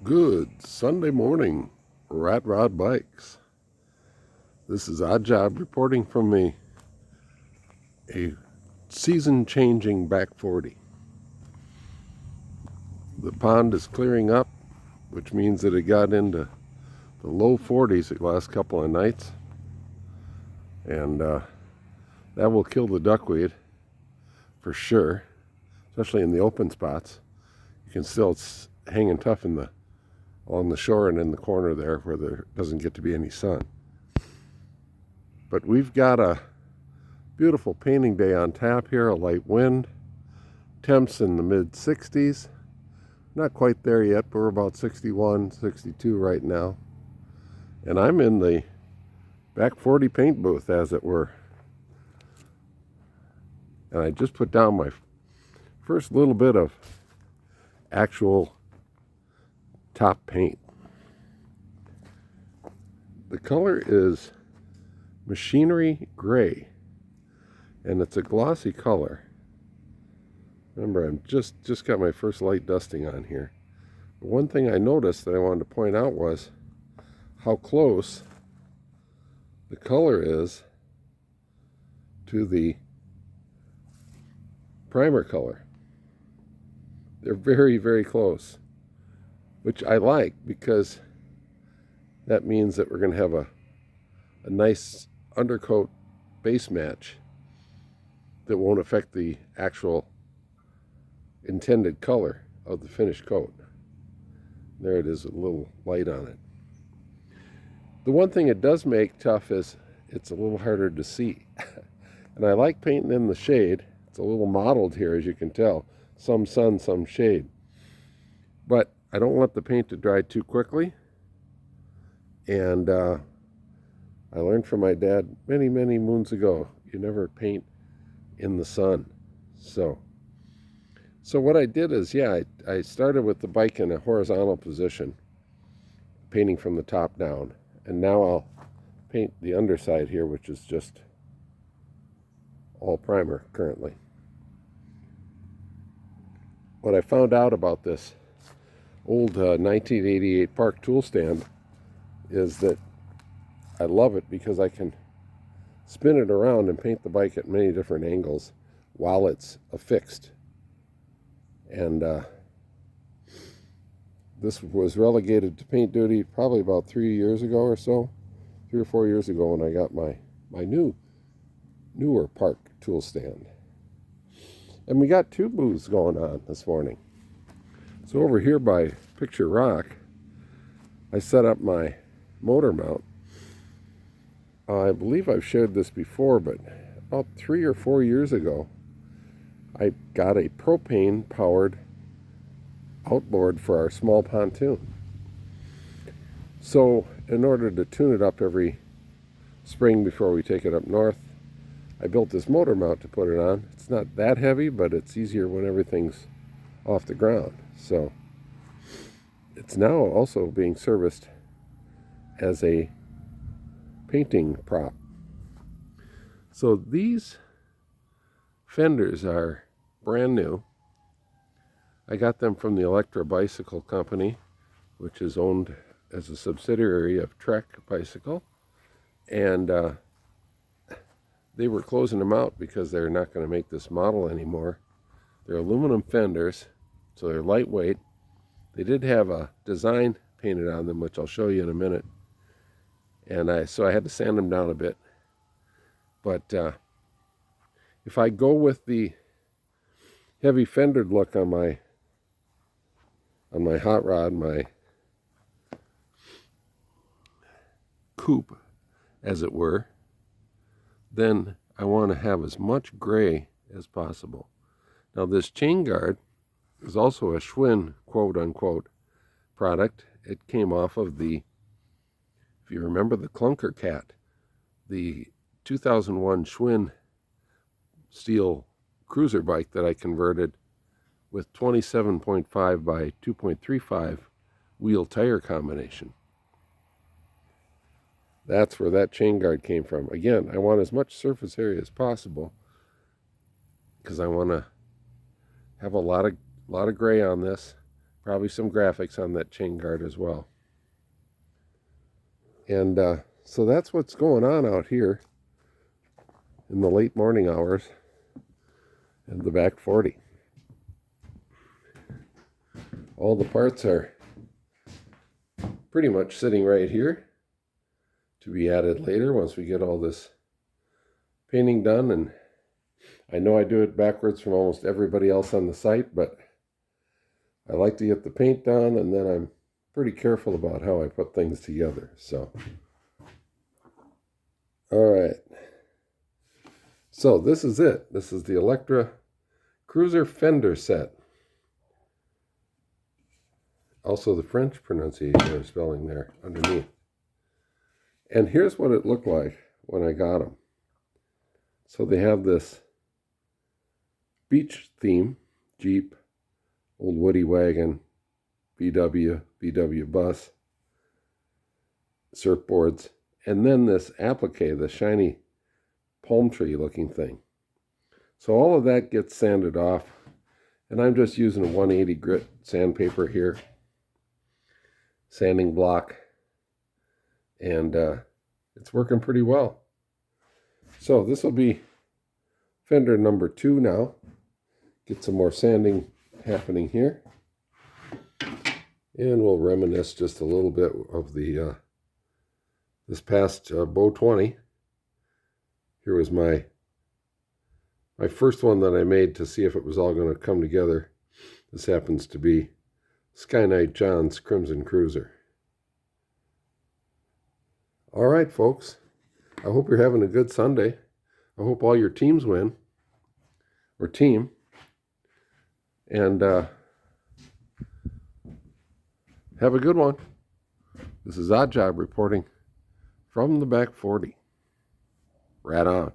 Good Sunday morning, Rat Rod Bikes. This is Odd Job reporting from a season-changing back 40. The pond is clearing up, which means that it got into the low 40s the last couple of nights, and that will kill the duckweed for sure, especially in the open spots. You can still, it's hanging tough along the shore and in the corner there where there doesn't get to be any sun. But we've got a beautiful painting day on tap here, a light wind, temps in the mid 60s. Not quite there yet, but we're about 61, 62 right now. And I'm in the back 40 paint booth, as it were. And I just put down my first little bit of actual top paint. The color is Machinery Gray, and it's a glossy color. Remember, I'm just got my first light dusting on here. But one thing I noticed that I wanted to point out was how close the color is to the primer color. They're very, very close, which I like because that means that we're going to have a nice undercoat base match that won't affect the actual intended color of the finished coat. There it is, a little light on it. The one thing it does make tough is it's a little harder to see. And I like painting in the shade. It's a little mottled here, as you can tell. Some sun, some shade. But I don't want the paint to dry too quickly. And I learned from my dad many, many moons ago, you never paint in the sun. So what I did is, I started with the bike in a horizontal position, painting from the top down. And now I'll paint the underside here, which is just all primer currently. What I found out about this old 1988 Park tool stand is that I love it because I can spin it around and paint the bike at many different angles while it's affixed. And this was relegated to paint duty probably about 3 years ago or so, 3 or 4 years ago, when I got my newer Park tool stand. And we got two booths going on this morning. So over here by Picture Rock, I set up my motor mount. I believe I've shared this before, but about 3 or 4 years ago, I got a propane-powered outboard for our small pontoon. So in order to tune it up every spring before we take it up north, I built this motor mount to put it on. It's not that heavy, but it's easier when everything's off the ground. So it's now also being serviced as a painting prop. So these fenders are brand new. I got them from the Electra Bicycle Company, which is owned as a subsidiary of Trek Bicycle. And they were closing them out because they're not going to make this model anymore. They're aluminum fenders, so they're lightweight. They did have a design painted on them, which I'll show you in a minute. And so I had to sand them down a bit. But if I go with the heavy fendered look on my hot rod, my coupe, as it were, then I want to have as much gray as possible. Now this chain guard is also a Schwinn quote-unquote product. It came off of the, if you remember, the Clunker Cat, the 2001 Schwinn steel cruiser bike that I converted with 27.5 by 2.35 wheel tire combination. That's where that chain guard came from. Again, I want as much surface area as possible because I want to have a lot of gray on this Probably some graphics on that chain guard as well. And so that's what's going on out here in the late morning hours in the back 40. All the parts are pretty much sitting right here to be added later once we get all this painting done. And I know I do it backwards from almost everybody else on the site, but I like to get the paint done, and then I'm pretty careful about how I put things together. So, all right. So this is it. This is the Electra Cruiser fender set. Also the French pronunciation or spelling there underneath. And here's what it looked like when I got them. So they have this beach theme, Jeep, old Woody wagon, VW bus, surfboards, and then this applique, the shiny palm tree looking thing. So all of that gets sanded off, and I'm just using a 180 grit sandpaper here, sanding block, and it's working pretty well. So this will be fender number 2 now. Get some more sanding happening here, and we'll reminisce just a little bit of the this past Bow 20. Here was my first one that I made to see if it was all going to come together. This happens to be Sky Knight John's Crimson Cruiser. All right, folks. I hope you're having a good Sunday. I hope all your teams win, or team. And have a good one. This is Odd Job reporting from the back 40. Right on.